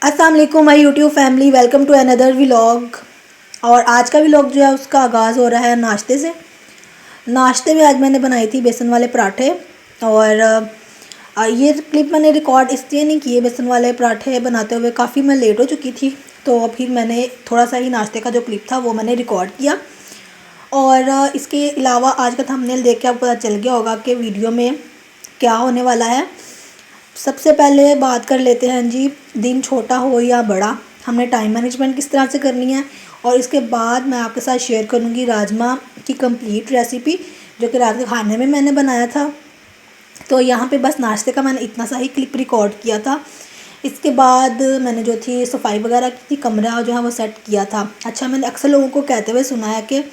अस्सलाम वालेकुम my YouTube family, welcome to another vlog. और आज का व्लॉग जो है उसका आगाज़ हो रहा है नाश्ते से। नाश्ते में आज मैंने बनाई थी बेसन वाले पराठे। और ये क्लिप मैंने रिकॉर्ड इसलिए नहीं किए, बेसन वाले पराठे बनाते हुए काफ़ी मैं लेट हो चुकी थी, तो फिर मैंने थोड़ा सा ही नाश्ते का जो क्लिप था वो मैंने रिकॉर्ड किया। और इसके अलावा आज का थंबनेल देख के आपको पता चल गया होगा कि वीडियो में क्या होने वाला है। सबसे पहले बात कर लेते हैं जी, दिन छोटा हो या बड़ा, हमने टाइम मैनेजमेंट किस तरह से करनी है। और इसके बाद मैं आपके साथ शेयर करूंगी राजमा की कंप्लीट रेसिपी, जो कि रात के खाने में मैंने बनाया था। तो यहाँ पे बस नाश्ते का मैंने इतना सा ही क्लिप रिकॉर्ड किया था। इसके बाद मैंने जो थी सफाई वगैरह की थी, कमरा जो है वो सेट किया था। अच्छा, मैंने अक्सर लोगों को कहते हुए सुना है कि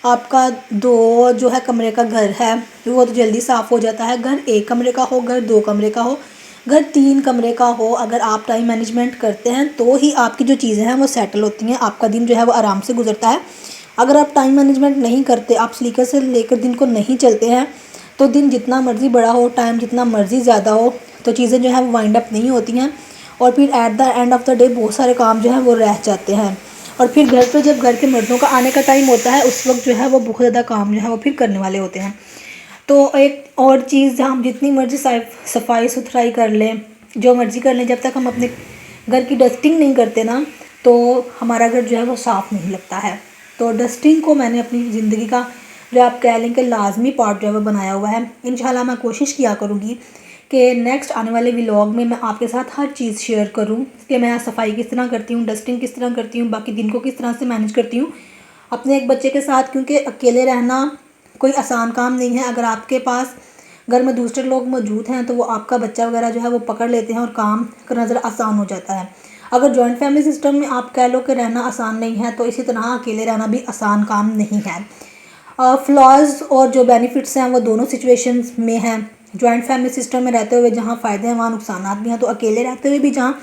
आपका दो जो है कमरे का घर है वो तो जल्दी साफ़ हो जाता है। घर एक कमरे का हो, घर दो कमरे का हो, घर तीन कमरे का हो, अगर आप टाइम मैनेजमेंट करते हैं तो ही आपकी जो चीज़ें हैं वो सेटल होती हैं, आपका दिन जो है वो आराम से गुजरता है। अगर आप टाइम मैनेजमेंट नहीं करते, आप सलीके से लेकर दिन को नहीं चलते हैं, तो दिन जितना मर्ज़ी बड़ा हो, टाइम जितना मर्ज़ी ज़्यादा हो, तो चीज़ें जो है वो वाइंड अप नहीं होती हैं। और फिर at the end of the day बहुत सारे काम जो है वो रह जाते हैं। और फिर घर पे जब घर के मर्दों का आने का टाइम होता है, उस वक्त जो है वो बहुत ज़्यादा काम जो है वो फिर करने वाले होते हैं। तो एक और चीज़, हम जितनी मर्ज़ी सफाई सुथराई कर लें, जो मर्ज़ी कर लें, जब तक हम अपने घर की डस्टिंग नहीं करते ना, तो हमारा घर जो है वो साफ़ नहीं लगता है। तो डस्टिंग को मैंने अपनी ज़िंदगी का जो आप कह लें कि लाजमी पार्ट जो है वो बनाया हुआ है। इंशाल्लाह मैं कोशिश किया करूँगी कि नेक्स्ट आने वाले व्लॉग में मैं आपके साथ हर चीज़ शेयर करूँ कि मैं सफाई किस तरह करती हूँ, डस्टिंग किस तरह करती हूँ, बाकी दिन को किस तरह से मैनेज करती हूँ अपने एक बच्चे के साथ। क्योंकि अकेले रहना कोई आसान काम नहीं है। अगर आपके पास घर में दूसरे लोग मौजूद हैं तो वो आपका बच्चा वगैरह जो है वो पकड़ लेते हैं और काम करना ज़रा आसान हो जाता है। अगर जॉइंट फैमिली सिस्टम में आप कह लो कि रहना आसान नहीं है, तो इसी तरह अकेले रहना भी आसान काम नहीं है। फ्लॉज और जो बेनिफिट्स हैं वो दोनों सिचुएशंस में हैं। जॉइंट फैमिली सिस्टम में रहते हुए जहाँ फ़ायदे हैं वहाँ नुकसानात भी हैं, तो अकेले रहते हुए भी जहाँ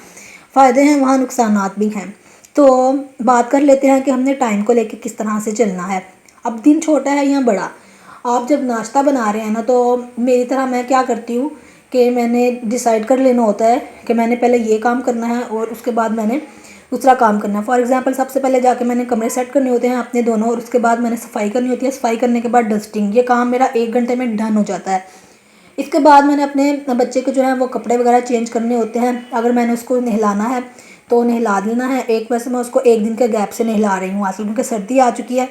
फ़ायदे हैं वहाँ नुकसानात भी हैं। तो बात कर लेते हैं कि हमने टाइम को लेकर किस तरह से चलना है। अब दिन छोटा है या बड़ा, आप जब नाश्ता बना रहे हैं ना, तो मेरी तरह मैं क्या करती हूँ कि मैंने डिसाइड कर लेना होता है कि मैंने पहले ये काम करना है और उसके बाद मैंने दूसरा काम करना है। फॉर एग्जांपल, सबसे पहले जाके मैंने कमरे सेट करने होते हैं अपने दोनों, और उसके बाद मैंने सफाई करनी होती है। सफाई करने के बाद डस्टिंग, ये काम मेरा 1 घंटे में डन हो जाता है। इसके बाद मैंने अपने बच्चे को जो है वो कपड़े वगैरह चेंज करने होते हैं। अगर मैंने उसको नहलाना है तो नहला देना है। एक वैसे मैं उसको 1 दिन के गैप से नहला रही हूँ आजकल, क्योंकि सर्दी आ चुकी है,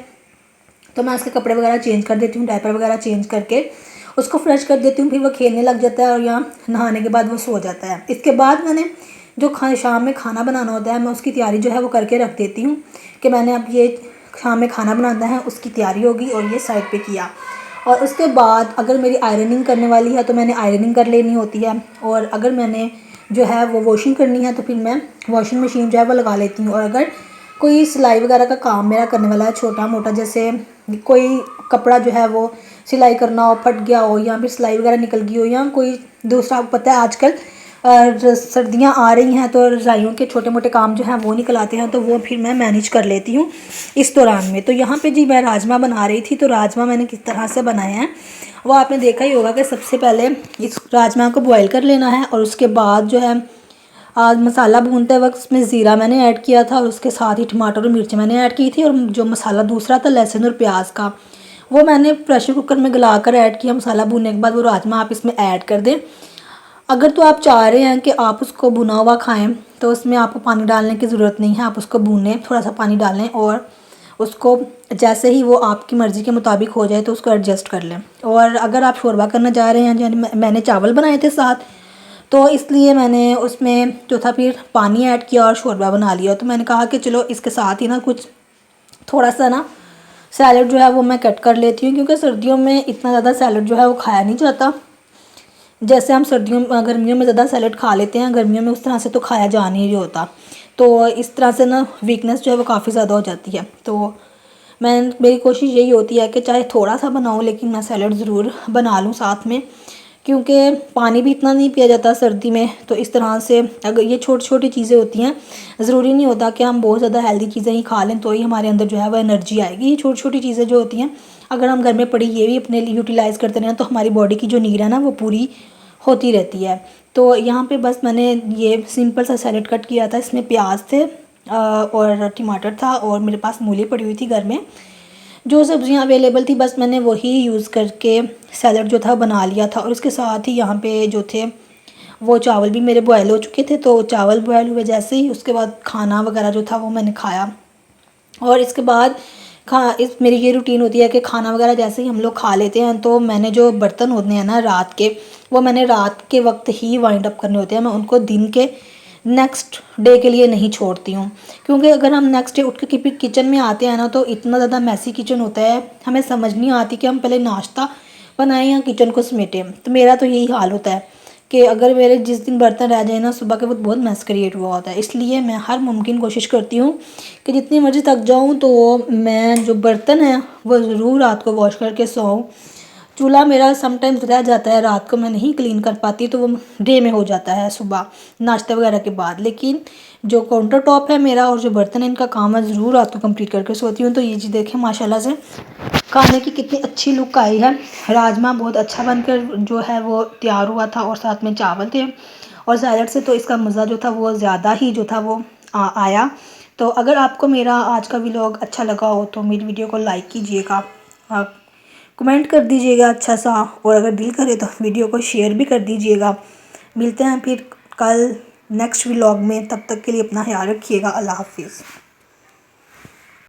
तो मैं उसके कपड़े वगैरह चेंज कर देती हूँ, डायपर वगैरह चेंज करके उसको फ्रेश कर देती हूँ। फिर वो खेलने लग जाता है और यहाँ नहाने के बाद वो सो जाता है। इसके बाद मैंने जो शाम में खाना बनाना होता है, मैं उसकी तैयारी जो है वो करके रख देती हूँ कि मैंने अब ये शाम में खाना बनाना है, उसकी तैयारी होगी, और ये साइड पे किया। और उसके बाद अगर मेरी आयरनिंग करने वाली है तो मैंने आयरनिंग कर लेनी होती है। और अगर मैंने जो है वो वॉशिंग करनी है तो फिर मैं वॉशिंग मशीन जो है वो लगा लेती हूँ। और अगर कोई सिलाई वगैरह का काम मेरा करने वाला है छोटा मोटा, जैसे कोई कपड़ा जो है वो सिलाई करना हो, फट गया हो, या फिर सिलाई वगैरह निकल गई हो, या कोई दूसरा, पता है आजकल सर्दियाँ आ रही हैं तो रज़ाइयों के छोटे मोटे काम जो हैं वो निकल आते हैं, तो वो फिर मैं मैनेज कर लेती हूँ इस दौरान में। तो यहाँ पे जी मैं राजमा बना रही थी, तो राजमा मैंने किस तरह से बनाए हैं वो आपने देखा ही होगा कि सबसे पहले इस राजमा को बॉयल कर लेना है, और उसके बाद जो है मसाला भूनते वक्त उसमें ज़ीरा मैंने ऐड किया था, और उसके साथ ही टमाटर और मिर्च मैंने ऐड की थी। और जो मसाला दूसरा था लहसुन और प्याज का, वो मैंने प्रेशर कुकर में गला कर ऐड किया। मसाला भूनने के बाद वो राजमा आप इसमें ऐड कर दें। अगर तो आप चाह रहे हैं कि आप उसको भुना हुआ खाएं, तो उसमें आपको पानी डालने की ज़रूरत नहीं है। आप उसको भूनें, थोड़ा सा पानी डालें, और उसको जैसे ही वो आपकी मर्ज़ी के मुताबिक हो जाए तो उसको एडजस्ट कर लें। और अगर आप शोरबा करना चाह रहे हैं, यानी मैंने चावल बनाए थे साथ, तो इसलिए मैंने उसमें जो था फिर पानी ऐड किया और शोरबा बना लिया। तो मैंने कहा कि चलो इसके साथ ही ना कुछ थोड़ा सा ना सैलड जो है वो मैं कट कर लेती हूँ, क्योंकि सर्दियों में इतना ज़्यादा सैलड जो है वो खाया नहीं जाता। जैसे हम गर्मियों में ज़्यादा सैलड खा लेते हैं, गर्मियों में उस तरह से तो खाया जा नहीं होता। तो इस तरह से ना वीकनेस जो है वो काफ़ी ज़्यादा हो जाती है। तो मेरी कोशिश यही होती है कि चाहे थोड़ा सा बनाऊँ, लेकिन मैं सैलड ज़रूर बना लूँ साथ में, क्योंकि पानी भी इतना नहीं पिया जाता सर्दी में। तो इस तरह से अगर ये छोटी छोटी चीज़ें होती हैं, ज़रूरी नहीं होता कि हम बहुत ज़्यादा हेल्दी चीज़ें ही खा लें तो ही हमारे अंदर जो है वो एनर्जी आएगी। ये छोटी छोटी चीज़ें जो होती हैं, अगर हम घर में पड़ी ये भी अपने लिए यूटिलाइज़ करते रहें, तो हमारी बॉडी की जो नीड है ना वो पूरी होती रहती है। तो यहाँ पे बस मैंने ये सिंपल सा सैलेड कट किया था, इसमें प्याज थे और टमाटर था और मेरे पास मूली पड़ी हुई थी घर में। जो सब्ज़ियाँ अवेलेबल थी बस मैंने वही यूज़ करके सैलड जो था बना लिया था। और उसके साथ ही यहाँ पे जो थे वो चावल भी मेरे बॉयल हो चुके थे, तो चावल बॉयल हुए जैसे ही उसके बाद खाना वगैरह जो था वो मैंने खाया। और इसके बाद इस मेरी ये रूटीन होती है कि खाना वगैरह जैसे ही हम लोग खा लेते हैं तो मैंने जो बर्तन होते हैं ना रात के, वो मैंने रात के वक्त ही वाइंड अप करने होते हैं। मैं उनको दिन के नेक्स्ट डे के लिए नहीं छोड़ती हूँ, क्योंकि अगर हम नेक्स्ट डे उठ के किचन में आते हैं ना तो इतना ज़्यादा मैसी किचन होता है, हमें समझ नहीं आती कि हम पहले नाश्ता बनाएं या किचन को समेटें। तो मेरा तो यही हाल होता है कि अगर मेरे जिस दिन बर्तन रह जाए ना सुबह के, वो बहुत मैस क्रिएट हुआ होता है। इसलिए मैं हर मुमकिन कोशिश करती हूँ कि जितनी मर्ज़ी थक जाऊँ तो मैं जो बर्तन हैं वो ज़रूर रात को वॉश करके सोऊं। चूल्हा मेरा समटाइम्स रह जाता है, रात को मैं नहीं क्लीन कर पाती तो वो डे में हो जाता है सुबह नाश्ते वगैरह के बाद। लेकिन जो काउंटर टॉप है मेरा और जो बर्तन है इनका काम मैं ज़रूर रात को कंप्लीट करके सोती हूँ। तो ये जी देखें माशाल्लाह से खाने की कितनी अच्छी लुक आई है। राजमा बहुत अच्छा बनकर जो है वो तैयार हुआ था और साथ में चावल थे और सैलड से, तो इसका मज़ा जो था वो ज़्यादा ही जो था वो आया। तो अगर आपको मेरा आज का व्लॉग अच्छा लगा हो तो मेरी वीडियो को लाइक कीजिएगा, कमेंट कर दीजिएगा अच्छा सा, और अगर दिल करे तो वीडियो को शेयर भी कर दीजिएगा। मिलते हैं फिर कल नेक्स्ट व्लॉग में, तब तक के लिए अपना ख्याल रखिएगा। अल्लाह हाफिज़।